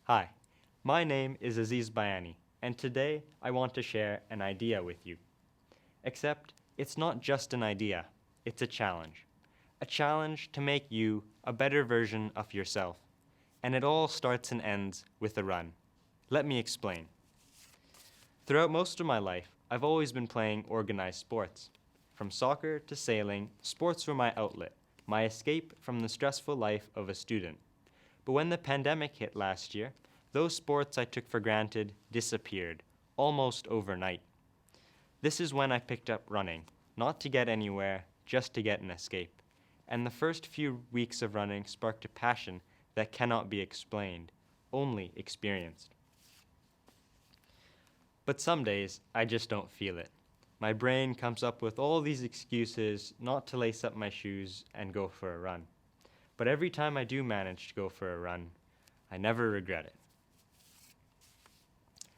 Hi, my name is Aziz Bhayani, and today I want to share an idea with you. Except it's not just an idea, it's a challenge. A challenge to make you a better version of yourself. And it all starts and ends with a run. Let me explain. Throughout most of my life, I've always been playing organized sports. From soccer to sailing, sports were my outlet, my escape from the stressful life of a student. But when the pandemic hit last year, those sports I took for granted disappeared, almost overnight. This is when I picked up running, not to get anywhere, just to get an escape. And the first few weeks of running sparked a passion that cannot be explained, only experienced. But some days, I just don't feel it. My brain comes up with all these excuses not to lace up my shoes and go for a run. But every time I do manage to go for a run, I never regret it.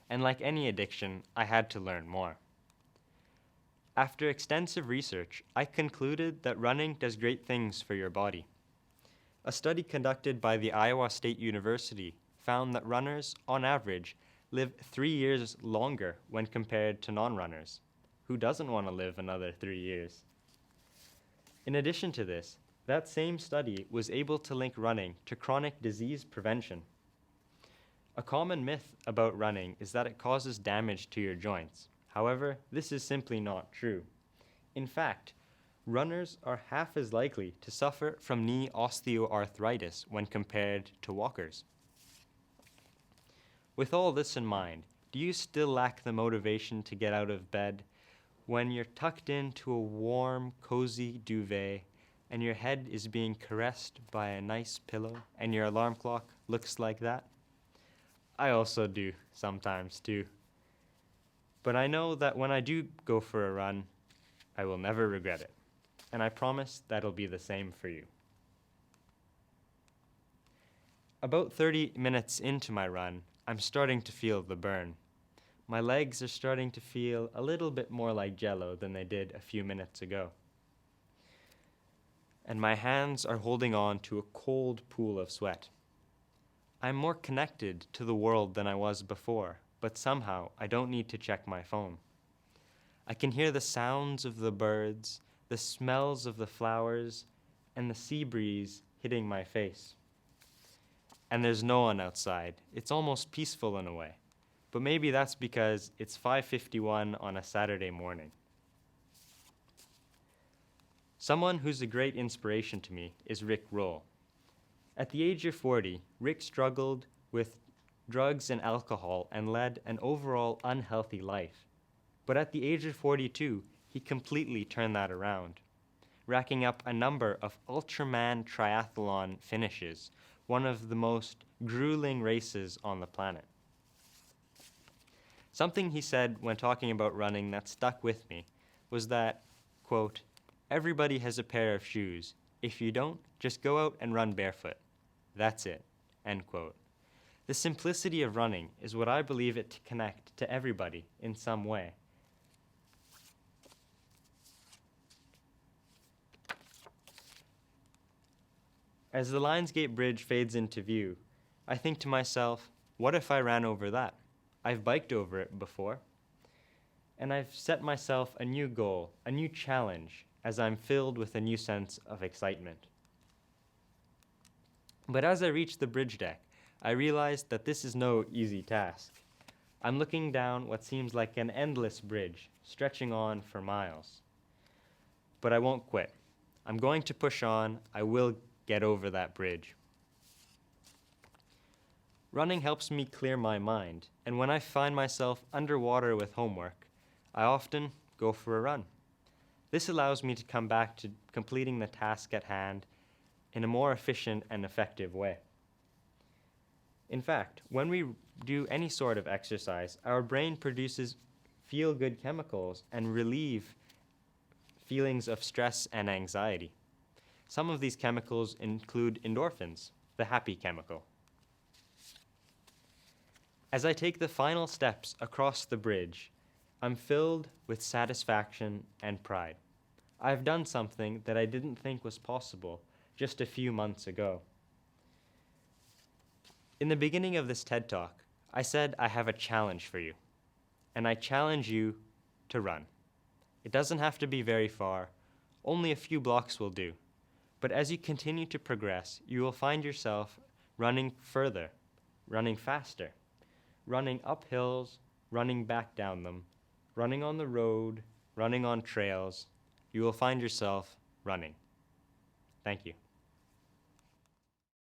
And like any addiction, I had to learn more. After extensive research, I concluded that running does great things for your body. A study conducted by the Iowa State University found that runners, on average, live 3 years longer when compared to non-runners. Who doesn't want to live another 3 years? In addition to this, that same study was able to link running to chronic disease prevention. A common myth about running is that it causes damage to your joints. However, this is simply not true. In fact, runners are half as likely to suffer from knee osteoarthritis when compared to walkers. With all this in mind, do you still lack the motivation to get out of bed when you're tucked into a warm, cozy duvet and your head is being caressed by a nice pillow and your alarm clock looks like that? I also do sometimes too. But I know that when I do go for a run, I will never regret it. And I promise that'll be the same for you. About 30 minutes into my run, I'm starting to feel the burn. My legs are starting to feel a little bit more like jello than they did a few minutes ago. And my hands are holding on to a cold pool of sweat. I'm more connected to the world than I was before, but somehow I don't need to check my phone. I can hear the sounds of the birds, the smells of the flowers, and the sea breeze hitting my face. And there's no one outside. It's almost peaceful in a way. But maybe that's because it's 5:51 on a Saturday morning. Someone who's a great inspiration to me is Rick Roll. At the age of 40, Rick struggled with drugs and alcohol and led an overall unhealthy life. But at the age of 42, he completely turned that around, racking up a number of Ultraman triathlon finishes, one of the most grueling races on the planet. Something he said when talking about running that stuck with me was that, quote, "Everybody has a pair of shoes. If you don't, just go out and run barefoot. That's it," end quote. The simplicity of running is what I believe it to connect to everybody in some way. As the Lionsgate Bridge fades into view, I think to myself, what if I ran over that? I've biked over it before. And I've set myself a new goal, a new challenge, as I'm filled with a new sense of excitement. But as I reach the bridge deck, I realize that this is no easy task. I'm looking down what seems like an endless bridge, stretching on for miles. But I won't quit. I'm going to push on. I will get over that bridge. Running helps me clear my mind, and when I find myself underwater with homework, I often go for a run. This allows me to come back to completing the task at hand in a more efficient and effective way. In fact, when we do any sort of exercise, our brain produces feel-good chemicals and relieve feelings of stress and anxiety. Some of these chemicals include endorphins, the happy chemical. As I take the final steps across the bridge, I'm filled with satisfaction and pride. I've done something that I didn't think was possible just a few months ago. In the beginning of this TED Talk, I said I have a challenge for you, and I challenge you to run. It doesn't have to be very far, only a few blocks will do. But as you continue to progress, you will find yourself running further, running faster, running up hills, running back down them, running on the road, running on trails. You will find yourself running. Thank you.